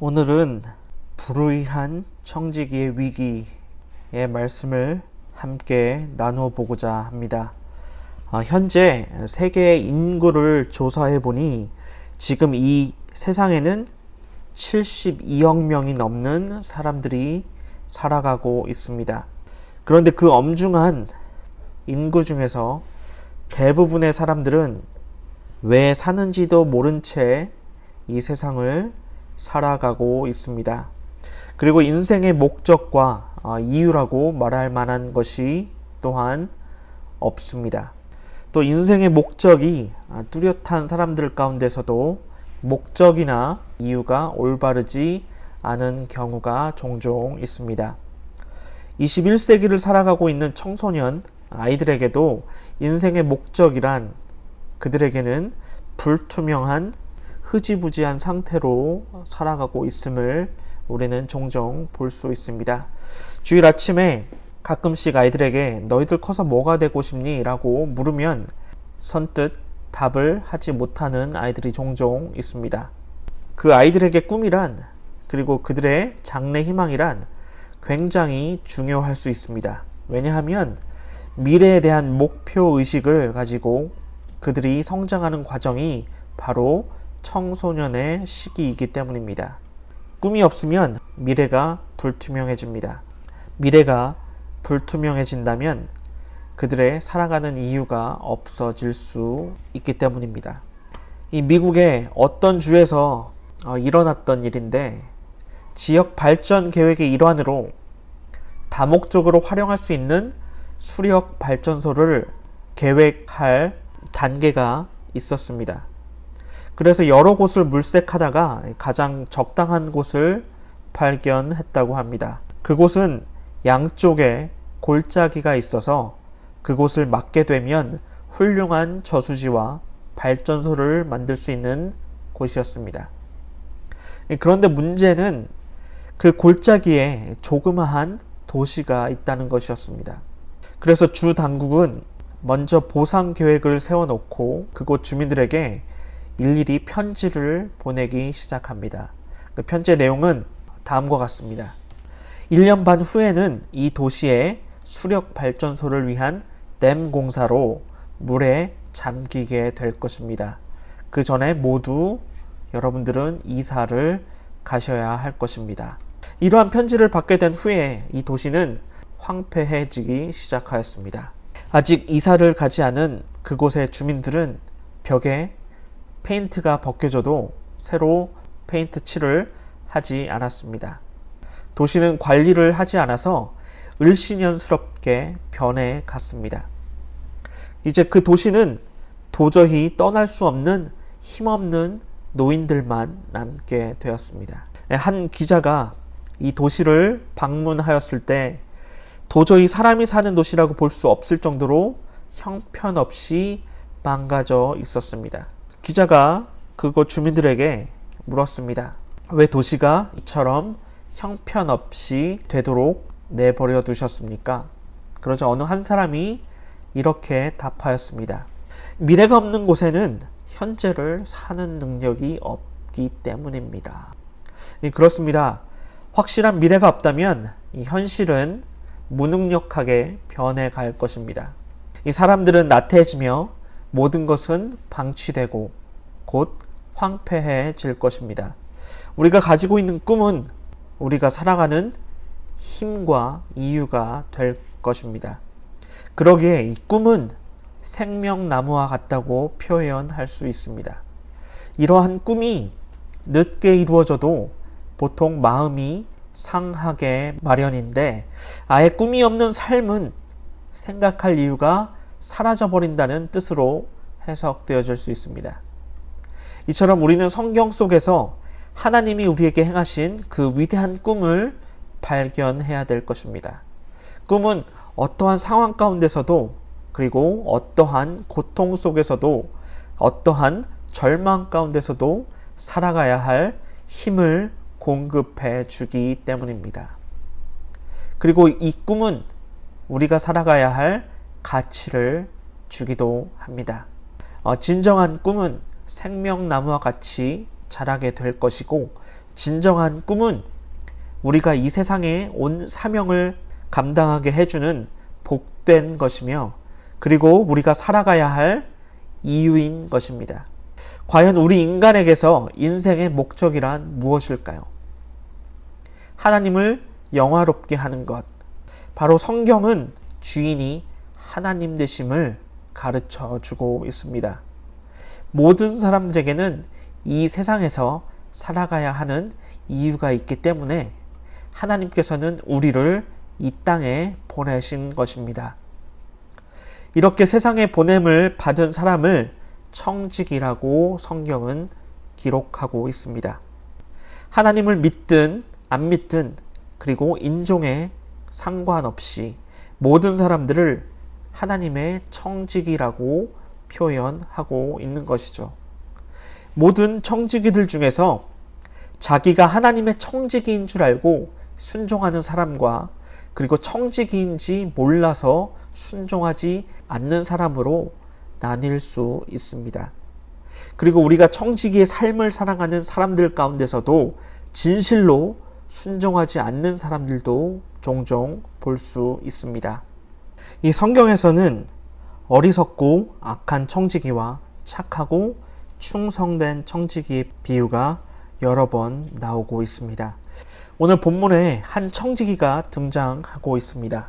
오늘은 불의한 청지기의 위기의 말씀을 함께 나누어 보고자 합니다. 현재 세계의 인구를 조사해 보니 지금 이 세상에는 72억 명이 넘는 사람들이 살아가고 있습니다. 그런데 그 엄중한 인구 중에서 대부분의 사람들은 왜 사는지도 모른 채 이 세상을 살아가고 있습니다. 그리고 인생의 목적과 이유라고 말할 만한 것이 또한 없습니다. 또 인생의 목적이 뚜렷한 사람들 가운데서도 목적이나 이유가 올바르지 않은 경우가 종종 있습니다. 21세기를 살아가고 있는 청소년 아이들에게도 인생의 목적이란 그들에게는 불투명한 흐지부지한 상태로 살아가고 있음을 우리는 종종 볼 수 있습니다. 주일 아침에 가끔씩 아이들에게 너희들 커서 뭐가 되고 싶니? 라고 물으면 선뜻 답을 하지 못하는 아이들이 종종 있습니다. 그 아이들에게 꿈이란, 그리고 그들의 장래 희망이란 굉장히 중요할 수 있습니다. 왜냐하면 미래에 대한 목표 의식을 가지고 그들이 성장하는 과정이 바로 청소년의 시기이기 때문입니다. 꿈이 없으면 미래가 불투명해집니다. 미래가 불투명해진다면 그들의 살아가는 이유가 없어질 수 있기 때문입니다. 이 미국의 어떤 주에서 일어났던 일인데, 지역 발전 계획의 일환으로 다목적으로 활용할 수 있는 수력 발전소를 계획할 단계가 있었습니다. 그래서 여러 곳을 물색하다가 가장 적당한 곳을 발견했다고 합니다. 그곳은 양쪽에 골짜기가 있어서 그곳을 막게 되면 훌륭한 저수지와 발전소를 만들 수 있는 곳이었습니다. 그런데 문제는 그 골짜기에 조그마한 도시가 있다는 것이었습니다. 그래서 주 당국은 먼저 보상 계획을 세워놓고 그곳 주민들에게 일일이 편지를 보내기 시작합니다. 그 편지의 내용은 다음과 같습니다. 1년 반 후에는 이 도시에 수력 발전소를 위한 댐 공사로 물에 잠기게 될 것입니다. 그 전에 모두 여러분들은 이사를 가셔야 할 것입니다. 이러한 편지를 받게 된 후에 이 도시는 황폐해지기 시작하였습니다. 아직 이사를 가지 않은 그곳의 주민들은 벽에 페인트가 벗겨져도 새로 페인트 칠을 하지 않았습니다. 도시는 관리를 하지 않아서 을씨년스럽게 변해 갔습니다. 이제 그 도시는 도저히 떠날 수 없는 힘없는 노인들만 남게 되었습니다. 한 기자가 이 도시를 방문하였을 때 도저히 사람이 사는 도시라고 볼 수 없을 정도로 형편없이 망가져 있었습니다. 기자가 그곳 주민들에게 물었습니다. 왜 도시가 이처럼 형편없이 되도록 내버려 두셨습니까? 그러자 어느 한 사람이 이렇게 답하였습니다. 미래가 없는 곳에는 현재를 사는 능력이 없기 때문입니다. 그렇습니다. 확실한 미래가 없다면 이 현실은 무능력하게 변해갈 것입니다. 이 사람들은 나태해지며 모든 것은 방치되고 곧 황폐해질 것입니다. 우리가 가지고 있는 꿈은 우리가 살아가는 힘과 이유가 될 것입니다. 그러기에 이 꿈은 생명나무와 같다고 표현할 수 있습니다. 이러한 꿈이 늦게 이루어져도 보통 마음이 상하게 마련인데, 아예 꿈이 없는 삶은 생각할 이유가 사라져버린다는 뜻으로 해석되어질 수 있습니다. 이처럼 우리는 성경 속에서 하나님이 우리에게 행하신 그 위대한 꿈을 발견해야 될 것입니다. 꿈은 어떠한 상황 가운데서도, 그리고 어떠한 고통 속에서도, 어떠한 절망 가운데서도 살아가야 할 힘을 공급해 주기 때문입니다. 그리고 이 꿈은 우리가 살아가야 할 가치를 주기도 합니다. 진정한 꿈은 생명나무와 같이 자라게 될 것이고, 진정한 꿈은 우리가 이 세상에 온 사명을 감당하게 해주는 복된 것이며, 그리고 우리가 살아가야 할 이유인 것입니다. 과연 우리 인간에게서 인생의 목적이란 무엇일까요? 하나님을 영화롭게 하는 것. 바로 성경은 주인이 하나님 되심을 가르쳐 주고 있습니다. 모든 사람들에게는 이 세상에서 살아가야 하는 이유가 있기 때문에 하나님께서는 우리를 이 땅에 보내신 것입니다. 이렇게 세상에 보냄을 받은 사람을 청직이라고 성경은 기록하고 있습니다. 하나님을 믿든 안 믿든, 그리고 인종에 상관없이 모든 사람들을 하나님의 청직이라고 표현하고 있는 것이죠. 모든 청지기들 중에서 자기가 하나님의 청지기인 줄 알고 순종하는 사람과, 그리고 청지기인지 몰라서 순종하지 않는 사람으로 나뉠 수 있습니다. 그리고 우리가 청지기의 삶을 살아가는 사람들 가운데서도 진실로 순종하지 않는 사람들도 종종 볼 수 있습니다. 이 성경에서는 어리석고 악한 청지기와 착하고 충성된 청지기의 비유가 여러 번 나오고 있습니다. 오늘 본문에 한 청지기가 등장하고 있습니다.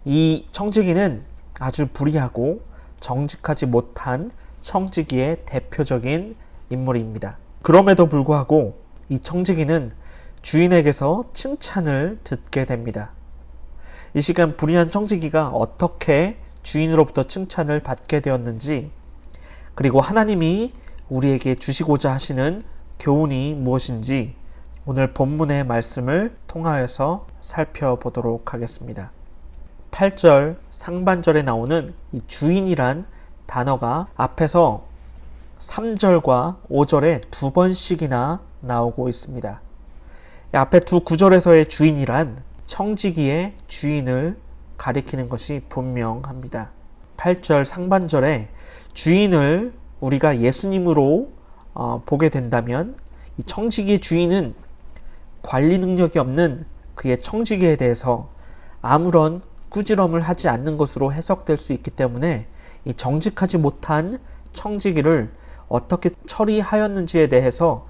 이 청지기는 아주 불의하고 정직하지 못한 청지기의 대표적인 인물입니다. 그럼에도 불구하고 이 청지기는 주인에게서 칭찬을 듣게 됩니다. 이 시간 불의한 청지기가 어떻게 주인으로부터 칭찬을 받게 되었는지, 그리고 하나님이 우리에게 주시고자 하시는 교훈이 무엇인지 오늘 본문의 말씀을 통하여서 살펴보도록 하겠습니다. 8절 상반절에 나오는 이 주인이란 단어가 앞에서 3절과 5절에 두 번씩이나 나오고 있습니다. 앞에 두 구절에서의 주인이란 청지기의 주인을 가리키는 것이 분명합니다. 8절 상반절에 주인을 우리가 예수님으로 보게 된다면, 이 청지기의 주인은 관리 능력이 없는 그의 청지기에 대해서 아무런 꾸지람을 하지 않는 것으로 해석될 수 있기 때문에 이 정직하지 못한 청지기를 어떻게 처리하였는지에 대해서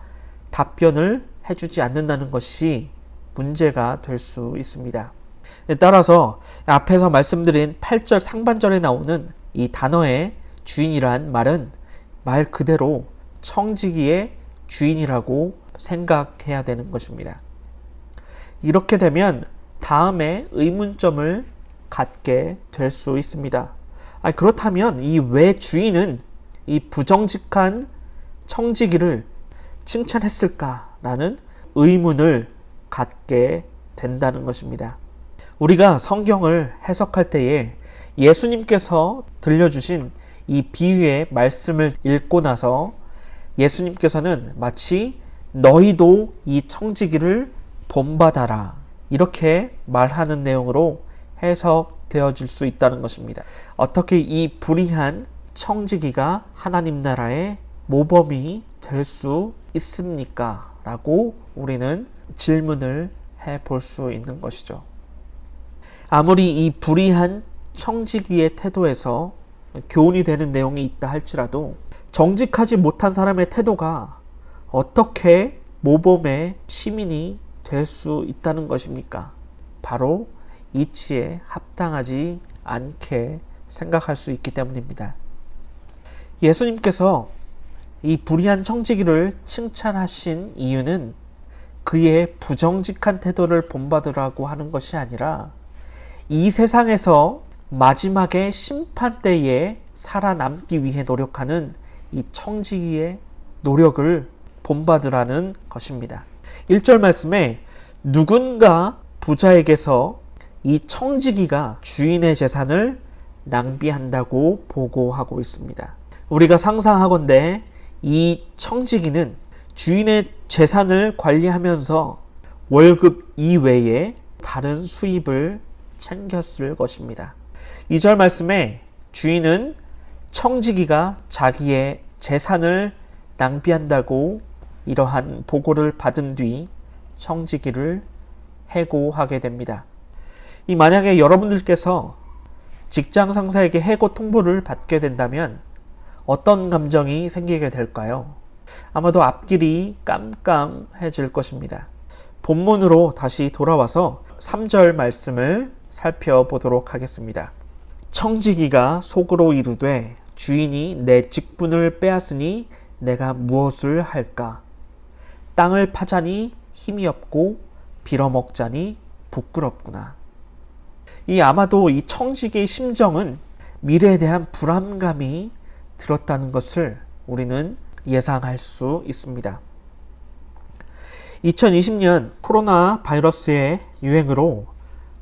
답변을 해주지 않는다는 것이 문제가 될 수 있습니다. 따라서 앞에서 말씀드린 8절 상반절에 나오는 이 단어의 주인이란 말은 말 그대로 청지기의 주인이라고 생각해야 되는 것입니다. 이렇게 되면 다음에 의문점을 갖게 될 수 있습니다. 그렇다면 이 왜 주인은 이 부정직한 청지기를 칭찬했을까라는 의문을 갖게 된다는 것입니다. 우리가 성경을 해석할 때에 예수님께서 들려주신 이 비유의 말씀을 읽고 나서 예수님께서는 마치 너희도 이 청지기를 본받아라 이렇게 말하는 내용으로 해석되어질 수 있다는 것입니다. 어떻게 이 불의한 청지기가 하나님 나라에 모범이 될 수 있습니까? 라고 우리는 질문을 해볼 수 있는 것이죠. 아무리 이 불의한 청지기의 태도에서 교훈이 되는 내용이 있다 할지라도 정직하지 못한 사람의 태도가 어떻게 모범의 시민이 될 수 있다는 것입니까? 바로 이치에 합당하지 않게 생각할 수 있기 때문입니다. 예수님께서 이 불의한 청지기를 칭찬하신 이유는 그의 부정직한 태도를 본받으라고 하는 것이 아니라 이 세상에서 마지막에 심판 때에 살아남기 위해 노력하는 이 청지기의 노력을 본받으라는 것입니다. 1절 말씀에 누군가 부자에게서 이 청지기가 주인의 재산을 낭비한다고 보고하고 있습니다. 우리가 상상하건대 이 청지기는 주인의 재산을 관리하면서 월급 이외에 다른 수입을 챙겼을 것입니다. 2절 말씀에 주인은 청지기가 자기의 재산을 낭비한다고 이러한 보고를 받은 뒤 청지기를 해고하게 됩니다. 만약에 여러분들께서 직장 상사에게 해고 통보를 받게 된다면 어떤 감정이 생기게 될까요? 아마도 앞길이 깜깜해질 것입니다. 본문으로 다시 돌아와서 3절 말씀을 살펴보도록 하겠습니다. 청지기가 속으로 이르되 주인이 내 직분을 빼앗으니 내가 무엇을 할까? 땅을 파자니 힘이 없고 빌어먹자니 부끄럽구나. 아마도 이 청지기의 심정은 미래에 대한 불안감이 들었다는 것을 우리는 예상할 수 있습니다. 2020년 코로나 바이러스의 유행으로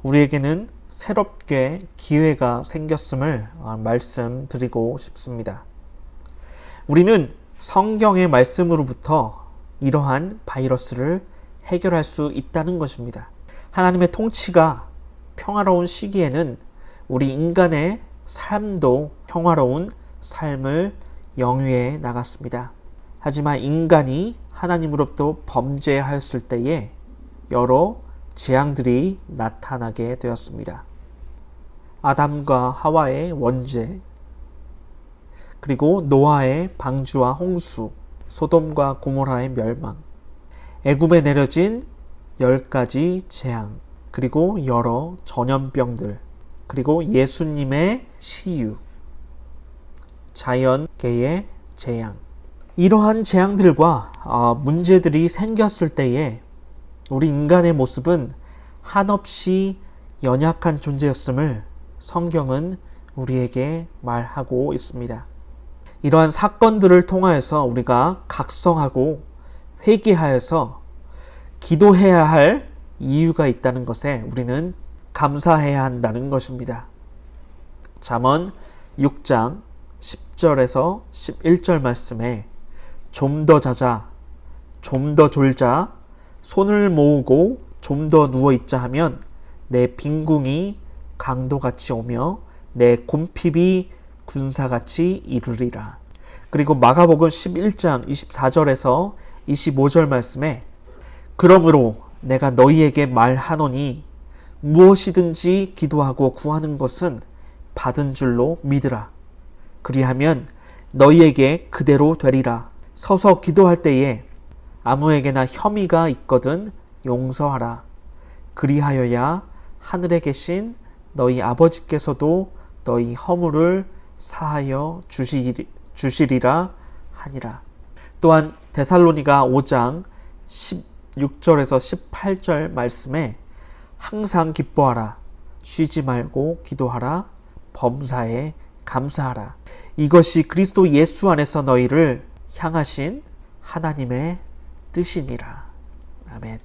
우리에게는 새롭게 기회가 생겼음을 말씀드리고 싶습니다. 우리는 성경의 말씀으로부터 이러한 바이러스를 해결할 수 있다는 것입니다. 하나님의 통치가 평화로운 시기에는 우리 인간의 삶도 평화로운 삶을 영위해 나갔습니다. 하지만 인간이 하나님으로부터 범죄하였을 때에 여러 재앙들이 나타나게 되었습니다. 아담과 하와의 원죄, 그리고 노아의 방주와 홍수, 소돔과 고모라의 멸망, 애굽에 내려진 10가지 재앙, 그리고 여러 전염병들, 그리고 예수님의 시유, 자연계의 재앙, 이러한 재앙들과 문제들이 생겼을 때에 우리 인간의 모습은 한없이 연약한 존재였음을 성경은 우리에게 말하고 있습니다. 이러한 사건들을 통하여서 우리가 각성하고 회개하여서 기도해야 할 이유가 있다는 것에 우리는 감사해야 한다는 것입니다. 잠언 6장 10절에서 11절 말씀에 좀 더 자자, 좀 더 졸자, 손을 모으고 좀 더 누워있자 하면 내 빈궁이 강도같이 오며 내 곰핍이 군사같이 이르리라. 그리고 마가복음 11장 24절에서 25절 말씀에 그러므로 내가 너희에게 말하노니 무엇이든지 기도하고 구하는 것은 받은 줄로 믿으라. 그리하면 너희에게 그대로 되리라. 서서 기도할 때에 아무에게나 혐의가 있거든 용서하라. 그리하여야 하늘에 계신 너희 아버지께서도 너희 허물을 사하여 주시리라 하니라. 또한 데살로니가 5장 16절에서 18절 말씀에 항상 기뻐하라. 쉬지 말고 기도하라. 범사에 감사하라. 이것이 그리스도 예수 안에서 너희를 향하신 하나님의 뜻이니라. 아멘.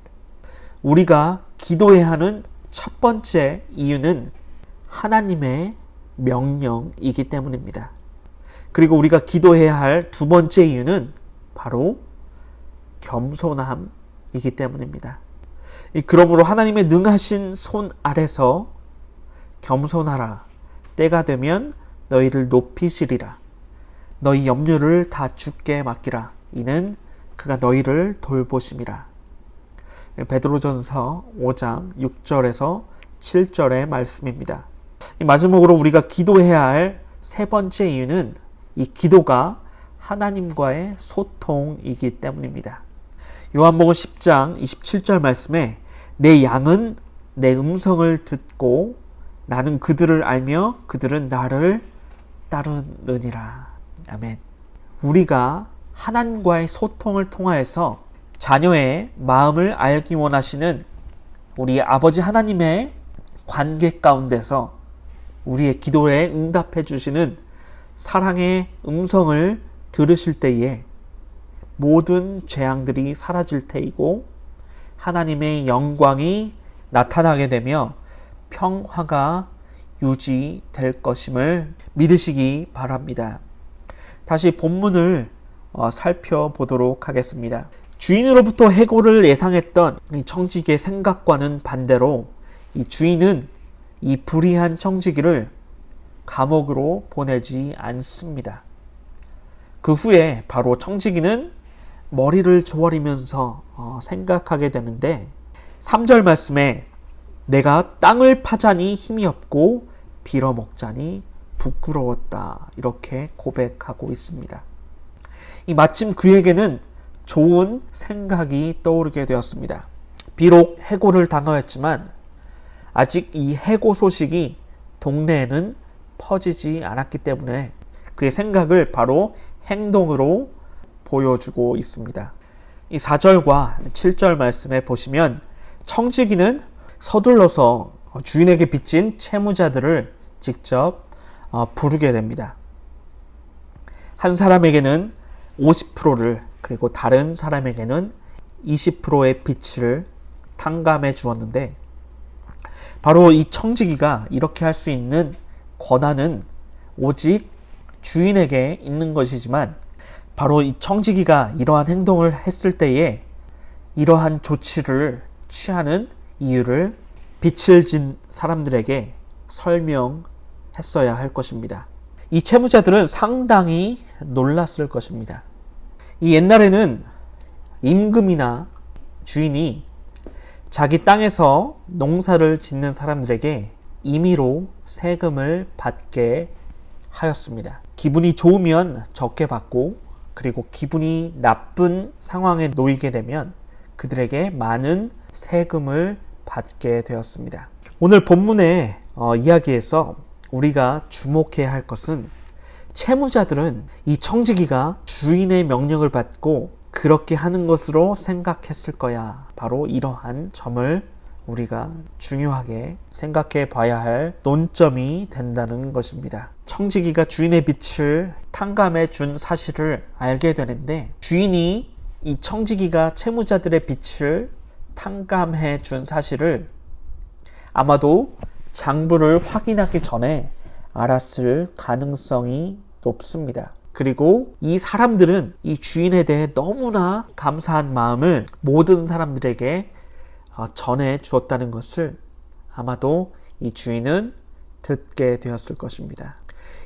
우리가 기도해야 하는 첫 번째 이유는 하나님의 명령이기 때문입니다. 그리고 우리가 기도해야 할 두 번째 이유는 바로 겸손함이기 때문입니다. 그러므로 하나님의 능하신 손 아래서 겸손하라. 때가 되면 너희를 높이시리라. 너희 염려를 다 주께 맡기라. 이는 그가 너희를 돌보심이라. 베드로전서 5장 6절에서 7절의 말씀입니다. 마지막으로 우리가 기도해야 할 세 번째 이유는 이 기도가 하나님과의 소통이기 때문입니다. 요한복음 10장 27절 말씀에 내 양은 내 음성을 듣고 나는 그들을 알며 그들은 나를 따르느니라. 아멘. 우리가 하나님과의 소통을 통하여서 자녀의 마음을 알기 원하시는 우리 아버지 하나님의 관계 가운데서 우리의 기도에 응답해 주시는 사랑의 음성을 들으실 때에 모든 재앙들이 사라질 테이고 하나님의 영광이 나타나게 되며 평화가 유지될 것임을 믿으시기 바랍니다. 다시 본문을 살펴보도록 하겠습니다. 주인으로부터 해고를 예상했던 이 청지기의 생각과는 반대로 이 주인은 이 불의한 청지기를 감옥으로 보내지 않습니다. 그 후에 바로 청지기는 머리를 조아리면서 생각하게 되는데 3절 말씀에 내가 땅을 파자니 힘이 없고 빌어먹자니 부끄러웠다. 이렇게 고백하고 있습니다. 이 마침 그에게는 좋은 생각이 떠오르게 되었습니다. 비록 해고를 당하였지만 아직 이 해고 소식이 동네에는 퍼지지 않았기 때문에 그의 생각을 바로 행동으로 보여주고 있습니다. 이 4절과 7절 말씀에 보시면 청지기는 서둘러서 주인에게 빚진 채무자들을 직접 부르게 됩니다. 한 사람에게는 50%를 그리고 다른 사람에게는 20%의 빚을 탕감해 주었는데 바로 이 청지기가 이렇게 할 수 있는 권한은 오직 주인에게 있는 것이지만 바로 이 청지기가 이러한 행동을 했을 때에 이러한 조치를 취하는 이유를 빚을 진 사람들에게 설명했어야 할 것입니다. 이 채무자들은 상당히 놀랐을 것입니다. 이 옛날에는 임금이나 주인이 자기 땅에서 농사를 짓는 사람들에게 임의로 세금을 받게 하였습니다. 기분이 좋으면 적게 받고 그리고 기분이 나쁜 상황에 놓이게 되면 그들에게 많은 세금을 받게 되었습니다. 오늘 본문의 이야기에서 우리가 주목해야 할 것은 채무자들은 이 청지기가 주인의 명령을 받고 그렇게 하는 것으로 생각했을 거야. 바로 이러한 점을 우리가 중요하게 생각해 봐야 할 논점이 된다는 것입니다. 청지기가 주인의 빚을 탕감해 준 사실을 알게 되는데 주인이 이 청지기가 채무자들의 빚을 탕감해 준 사실을 아마도 장부를 확인하기 전에 알았을 가능성이 높습니다. 그리고 이 사람들은 이 주인에 대해 너무나 감사한 마음을 모든 사람들에게 전해 주었다는 것을 아마도 이 주인은 듣게 되었을 것입니다.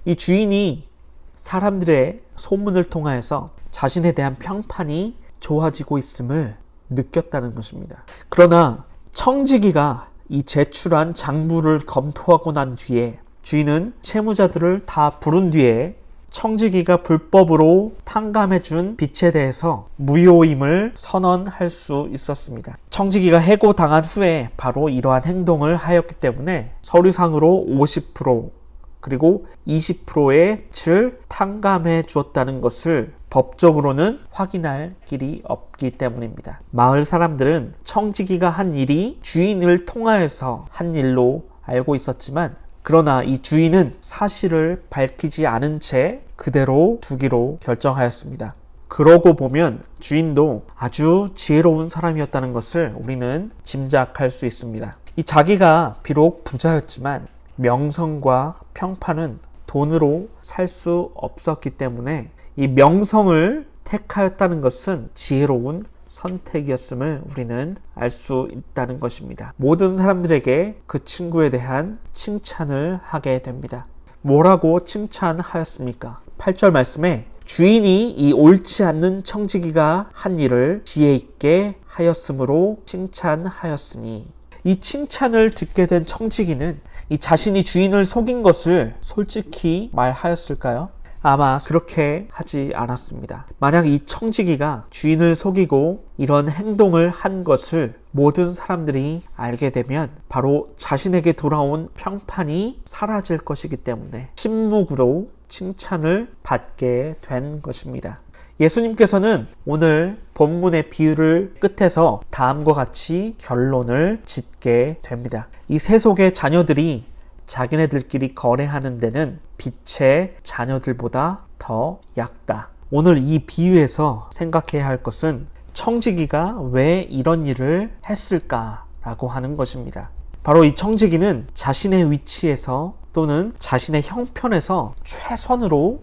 이 주인이 사람들의 소문을 통하여서 자신에 대한 평판이 좋아지고 있음을 느꼈다는 것입니다. 그러나 청지기가 이 제출한 장부를 검토하고 난 뒤에 주인은 채무자들을 다 부른 뒤에 청지기가 불법으로 탕감해준 빚에 대해서 무효임을 선언할 수 있었습니다. 청지기가 해고당한 후에 바로 이러한 행동을 하였기 때문에 서류상으로 50% 그리고 20%의 빚을 탕감해 주었다는 것을 법적으로는 확인할 길이 없기 때문입니다. 마을 사람들은 청지기가 한 일이 주인을 통하여서 한 일로 알고 있었지만 그러나 이 주인은 사실을 밝히지 않은 채 그대로 두기로 결정하였습니다. 그러고 보면 주인도 아주 지혜로운 사람이었다는 것을 우리는 짐작할 수 있습니다. 이 자기가 비록 부자였지만 명성과 평판은 돈으로 살 수 없었기 때문에 이 명성을 택하였다는 것은 지혜로운 선택이었음을 우리는 알 수 있다는 것입니다. 모든 사람들에게 그 친구에 대한 칭찬을 하게 됩니다. 뭐라고 칭찬하였습니까? 8절 말씀에 주인이 이 옳지 않는 청지기가 한 일을 지혜 있게 하였으므로 칭찬하였으니, 이 칭찬을 듣게 된 청지기는 이 자신이 주인을 속인 것을 솔직히 말하였을까요? 아마 그렇게 하지 않았습니다. 만약 이 청지기가 주인을 속이고 이런 행동을 한 것을 모든 사람들이 알게 되면 바로 자신에게 돌아온 평판이 사라질 것이기 때문에 침묵으로 칭찬을 받게 된 것입니다. 예수님께서는 오늘 본문의 비유를 끝에서 다음과 같이 결론을 짓게 됩니다. 이 세속의 자녀들이 자기네들끼리 거래하는 데는 빛의 자녀들보다 더 얕다. 오늘 이 비유에서 생각해야 할 것은 청지기가 왜 이런 일을 했을까라고 하는 것입니다. 바로 이 청지기는 자신의 위치에서 또는 자신의 형편에서 최선으로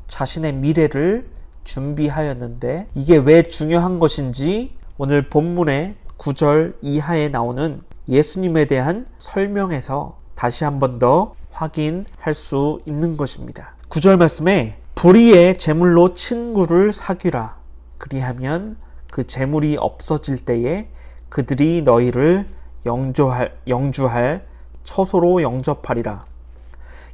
자신의 미래를 준비하였는데, 이게 왜 중요한 것인지 오늘 본문의 9절 이하에 나오는 예수님에 대한 설명에서 다시 한 번 더 확인할 수 있는 것입니다. 9절 말씀에 불의의 재물로 친구를 사귀라. 그리하면 그 재물이 없어질 때에 그들이 너희를 영주할 처소로 영접하리라.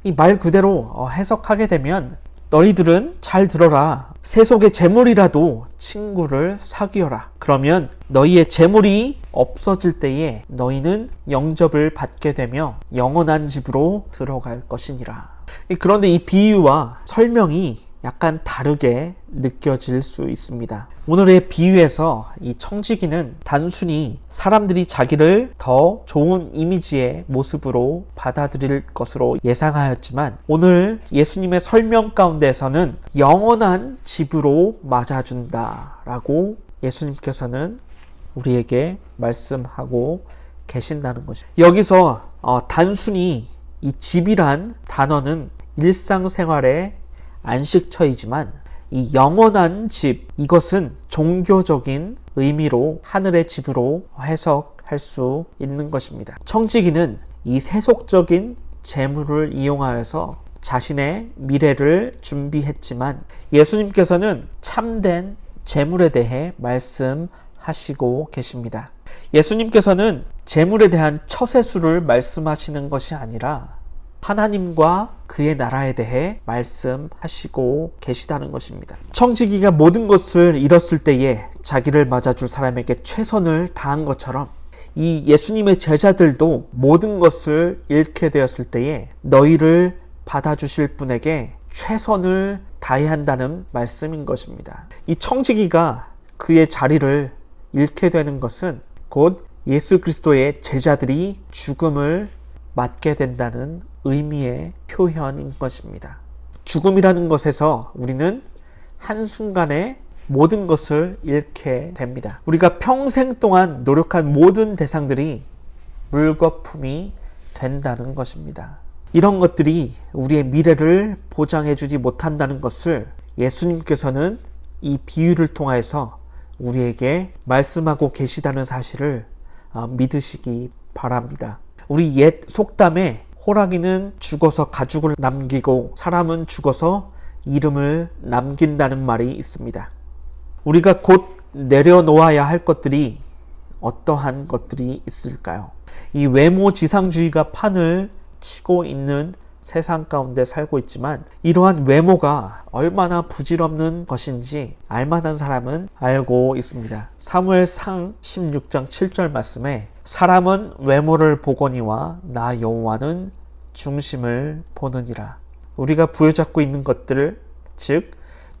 이 말 그대로 해석하게 되면, 너희들은 잘 들어라. 세속의 재물이라도 친구를 사귀어라. 그러면 너희의 재물이 없어질 때에 너희는 영접을 받게 되며 영원한 집으로 들어갈 것이니라. 그런데 이 비유와 설명이 약간 다르게 느껴질 수 있습니다. 오늘의 비유에서 이 청지기는 단순히 사람들이 자기를 더 좋은 이미지의 모습으로 받아들일 것으로 예상하였지만, 오늘 예수님의 설명 가운데서는 영원한 집으로 맞아준다라고 예수님께서는 우리에게 말씀하고 계신다는 것입니다. 여기서 단순히 이 집이란 단어는 일상생활의 안식처이지만, 이 영원한 집, 이것은 종교적인 의미로 하늘의 집으로 해석할 수 있는 것입니다. 청지기는 이 세속적인 재물을 이용하여서 자신의 미래를 준비했지만, 예수님께서는 참된 재물에 대해 말씀하시고 계십니다. 예수님께서는 재물에 대한 처세수를 말씀하시는 것이 아니라 하나님과 그의 나라에 대해 말씀하시고 계시다는 것입니다. 청지기가 모든 것을 잃었을 때에 자기를 맞아줄 사람에게 최선을 다한 것처럼, 이 예수님의 제자들도 모든 것을 잃게 되었을 때에 너희를 받아주실 분에게 최선을 다해야 한다는 말씀인 것입니다. 이 청지기가 그의 자리를 잃게 되는 것은 곧 예수 그리스도의 제자들이 죽음을 맞게 된다는 의미의 표현인 것입니다. 죽음이라는 것에서 우리는 한순간에 모든 것을 잃게 됩니다. 우리가 평생 동안 노력한 모든 대상들이 물거품이 된다는 것입니다. 이런 것들이 우리의 미래를 보장해주지 못한다는 것을 예수님께서는 이 비유를 통해서 우리에게 말씀하고 계시다는 사실을 믿으시기 바랍니다. 우리 옛 속담에 호랑이는 죽어서 가죽을 남기고 사람은 죽어서 이름을 남긴다는 말이 있습니다. 우리가 곧 내려놓아야 할 것들이 어떠한 것들이 있을까요? 이 외모지상주의가 판을 치고 있는 세상 가운데 살고 있지만, 이러한 외모가 얼마나 부질없는 것인지 알만한 사람은 알고 있습니다. 사무엘상 16장 7절 말씀에 사람은 외모를 보거니와 나 여호와는 중심을 보느니라. 우리가 부여잡고 있는 것들, 즉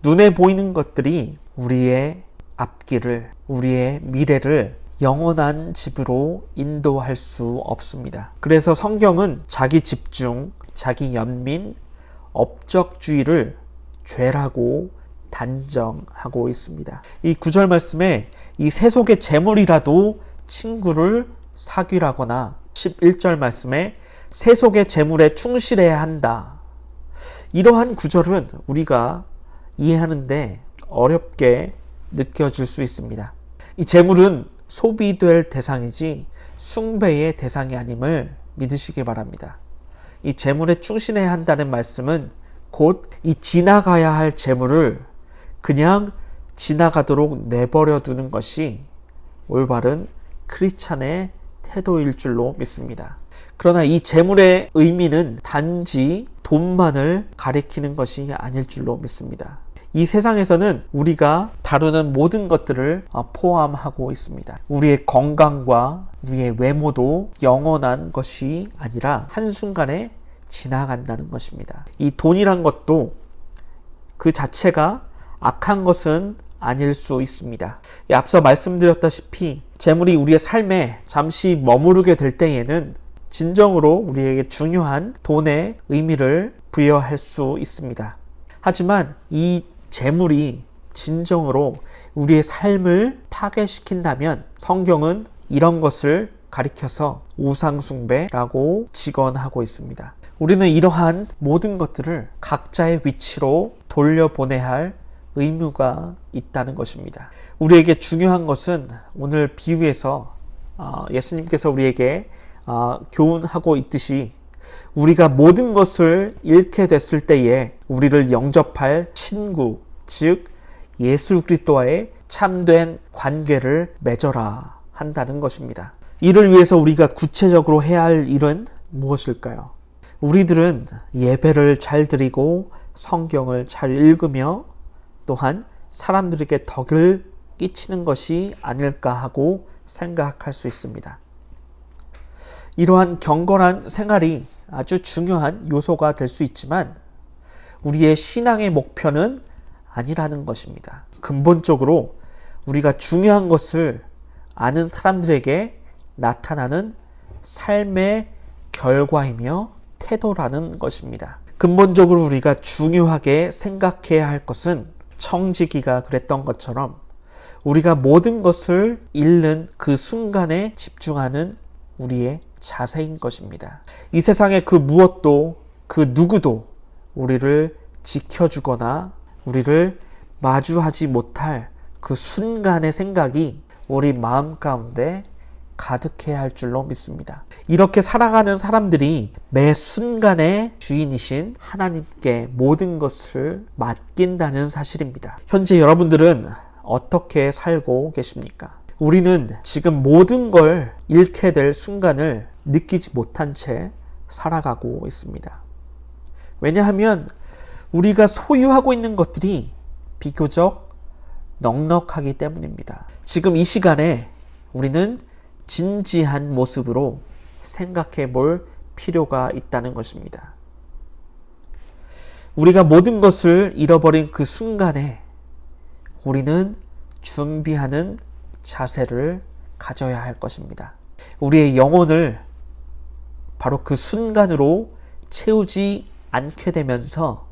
눈에 보이는 것들이 우리의 앞길을, 우리의 미래를 영원한 집으로 인도할 수 없습니다. 그래서 성경은 자기 집중, 자기 연민, 업적주의를 죄라고 단정하고 있습니다. 이 9절 말씀에 이 세속의 재물이라도 친구를 사귀라거나 11절 말씀에 세속의 재물에 충실해야 한다. 이러한 구절은 우리가 이해하는데 어렵게 느껴질 수 있습니다. 이 재물은 소비될 대상이지 숭배의 대상이 아님을 믿으시기 바랍니다. 이 재물에 충실해야 한다는 말씀은 곧 이 지나가야 할 재물을 그냥 지나가도록 내버려 두는 것이 올바른 크리스찬의 태도일 줄로 믿습니다. 그러나 이 재물의 의미는 단지 돈만을 가리키는 것이 아닐 줄로 믿습니다. 이 세상에서는 우리가 다루는 모든 것들을 포함하고 있습니다. 우리의 건강과 우리의 외모도 영원한 것이 아니라 한순간에 지나간다는 것입니다. 이 돈이란 것도 그 자체가 악한 것은 아닐 수 있습니다. 앞서 말씀드렸다시피 재물이 우리의 삶에 잠시 머무르게 될 때에는 진정으로 우리에게 중요한 돈의 의미를 부여할 수 있습니다. 하지만 이 재물이 진정으로 우리의 삶을 파괴시킨다면 성경은 이런 것을 가리켜서 우상숭배라고 직언하고 있습니다. 우리는 이러한 모든 것들을 각자의 위치로 돌려보내야 할 의무가 있다는 것입니다. 우리에게 중요한 것은 오늘 비유에서 예수님께서 우리에게 교훈하고 있듯이 우리가 모든 것을 잃게 됐을 때에 우리를 영접할 친구, 즉 예수 그리스도와의 참된 관계를 맺어라 한다는 것입니다. 이를 위해서 우리가 구체적으로 해야 할 일은 무엇일까요? 우리들은 예배를 잘 드리고 성경을 잘 읽으며 또한 사람들에게 덕을 끼치는 것이 아닐까 하고 생각할 수 있습니다. 이러한 경건한 생활이 아주 중요한 요소가 될 수 있지만 우리의 신앙의 목표는 아니라는 것입니다. 근본적으로 우리가 중요한 것을 아는 사람들에게 나타나는 삶의 결과이며 태도라는 것입니다. 근본적으로 우리가 중요하게 생각해야 할 것은 청지기가 그랬던 것처럼 우리가 모든 것을 잃는 그 순간에 집중하는 우리의 자세인 것입니다. 이 세상의 그 무엇도 그 누구도 우리를 지켜주거나 우리를 마주하지 못할 그 순간의 생각이 우리 마음 가운데 가득해야 할 줄로 믿습니다. 이렇게 살아가는 사람들이 매 순간의 주인이신 하나님께 모든 것을 맡긴다는 사실입니다. 현재 여러분들은 어떻게 살고 계십니까? 우리는 지금 모든 걸 잃게 될 순간을 느끼지 못한 채 살아가고 있습니다. 왜냐하면 우리가 소유하고 있는 것들이 비교적 넉넉하기 때문입니다. 지금 이 시간에 우리는 진지한 모습으로 생각해 볼 필요가 있다는 것입니다. 우리가 모든 것을 잃어버린 그 순간에 우리는 준비하는 자세를 가져야 할 것입니다. 우리의 영혼을 바로 그 순간으로 채우지 않게 되면서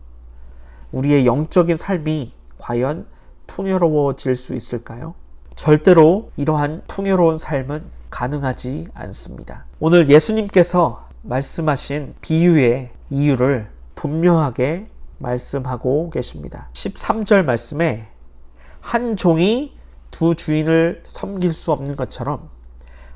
우리의 영적인 삶이 과연 풍요로워질 수 있을까요? 절대로 이러한 풍요로운 삶은 가능하지 않습니다. 오늘 예수님께서 말씀하신 비유의 이유를 분명하게 말씀하고 계십니다. 13절 말씀에 한 종이 두 주인을 섬길 수 없는 것처럼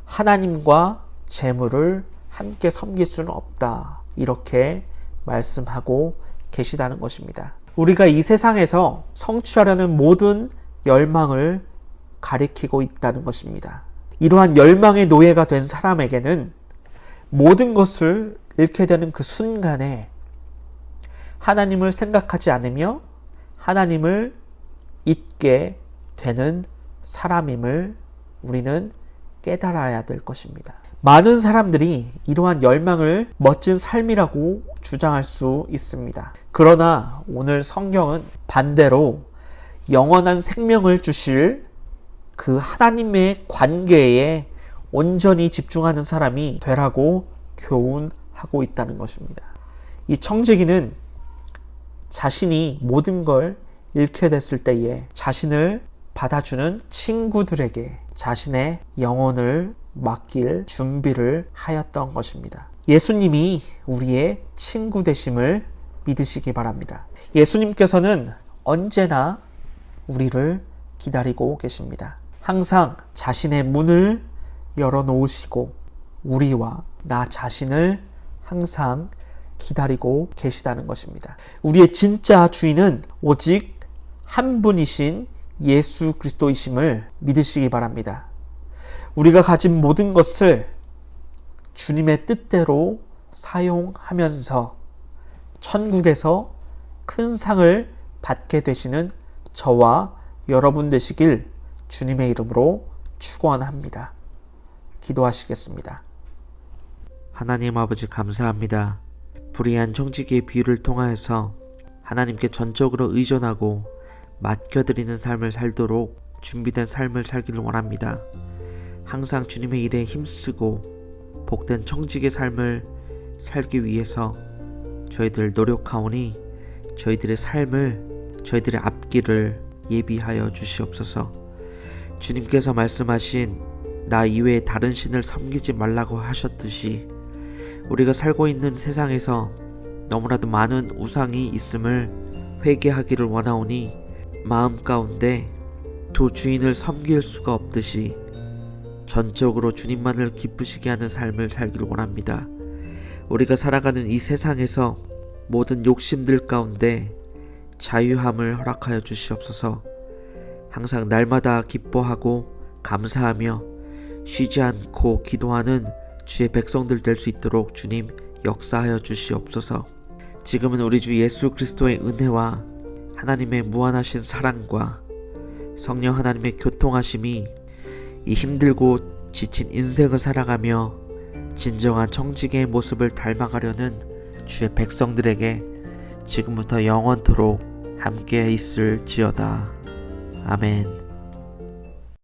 하나님과 재물을 함께 섬길 수는 없다. 이렇게 말씀하고 계시다는 것입니다. 우리가 이 세상에서 성취하려는 모든 열망을 가리키고 있다는 것입니다. 이러한 열망의 노예가 된 사람에게는 모든 것을 잃게 되는 그 순간에 하나님을 생각하지 않으며 하나님을 잊게 되는 사람임을 우리는 깨달아야 될 것입니다. 많은 사람들이 이러한 열망을 멋진 삶이라고 주장할 수 있습니다. 그러나 오늘 성경은 반대로 영원한 생명을 주실 그 하나님의 관계에 온전히 집중하는 사람이 되라고 교훈하고 있다는 것입니다. 이 청지기는 자신이 모든 걸 잃게 됐을 때에 자신을 받아주는 친구들에게 자신의 영혼을 맡길 준비를 하였던 것입니다. 예수님이 우리의 친구 되심을 믿으시기 바랍니다. 예수님께서는 언제나 우리를 기다리고 계십니다. 항상 자신의 문을 열어놓으시고 우리와 나 자신을 항상 기다리고 계시다는 것입니다. 우리의 진짜 주인은 오직 한 분이신 예수 그리스도이심을 믿으시기 바랍니다. 우리가 가진 모든 것을 주님의 뜻대로 사용하면서 천국에서 큰 상을 받게 되시는 저와 여러분 되시길 주님의 이름으로 축원합니다. 기도하시겠습니다. 하나님 아버지 감사합니다. 불의한 청지기의 비유를 통하여서 하나님께 전적으로 의존하고 맡겨드리는 삶을 살도록 준비된 삶을 살기를 원합니다. 항상 주님의 일에 힘쓰고 복된 청지기의 삶을 살기 위해서 저희들 노력하오니 저희들의 삶을, 저희들의 앞길을 예비하여 주시옵소서. 주님께서 말씀하신 나 이외에 다른 신을 섬기지 말라고 하셨듯이 우리가 살고 있는 세상에서 너무나도 많은 우상이 있음을 회개하기를 원하오니 마음 가운데 두 주인을 섬길 수가 없듯이 전적으로 주님만을 기쁘시게 하는 삶을 살기를 원합니다. 우리가 살아가는 이 세상에서 모든 욕심들 가운데 자유함을 허락하여 주시옵소서. 항상 날마다 기뻐하고 감사하며 쉬지 않고 기도하는 주의 백성들 될 수 있도록 주님 역사하여 주시옵소서. 지금은 우리 주 예수 그리스도의 은혜와 하나님의 무한하신 사랑과 성령 하나님의 교통하심이 이 힘들고 지친 인생을 살아가며 진정한 청지기의 모습을 닮아가려는 주의 백성들에게 지금부터 영원토록 함께 있을지어다. 아멘.